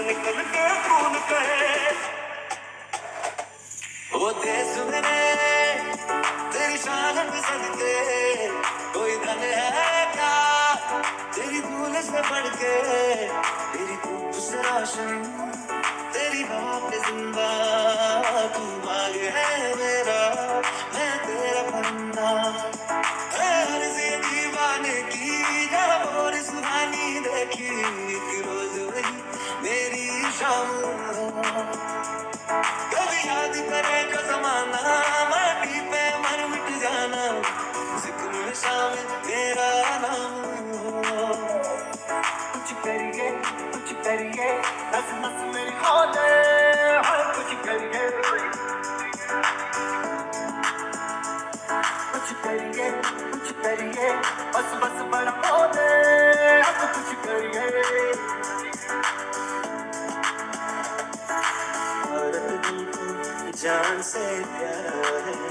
निकल के खून कहे वो देश मेरे तेरी शान में सदके कोई धन है क्या तेरी भूल से बढ़ के तेरी धूप से रोशन तेरी हवा पे जिंदा तू बाग है मेरा मैं तेरा बंदा हर से दीवाने की जब और सुहानी देखी एक रोज वही मेरी शाम कभी याद करे जो जमाना माटी पे मर मिट जाना जिक्र में शामिल मेरा नाम कुछ करिए नस नस मेरी खोले हर कुछ करिए बस बस बड़ा खोले अब कुछ करिए जान से प्यारा है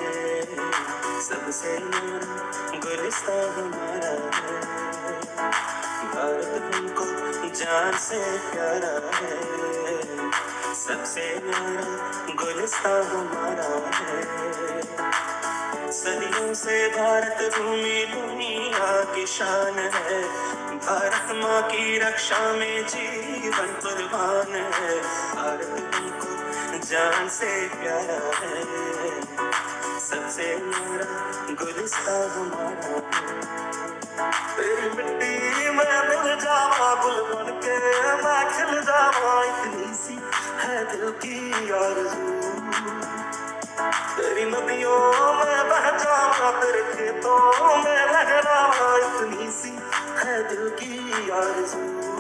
सबसे गुलिस्तां हमारा है भारत हमको जान से प्यारा है सबसे न्यारा गुलिस्तां हमारा है सदियों से भारत भूमि दुनिया की शान है भारत माँ की रक्षा में जीवन कुर्बान है भारत हमको जान से प्यारा है सबसे न्यारा गुलिस्तां हमारा है तेरी मिट्टी में मिल जावा गुल बन के मैं खिल जावा इतनी सी है दिल की आरज़ू तेरी नदियों में बह जावा तेरे खेतों में लहरावा इतनी सी है दिल की आरज़ू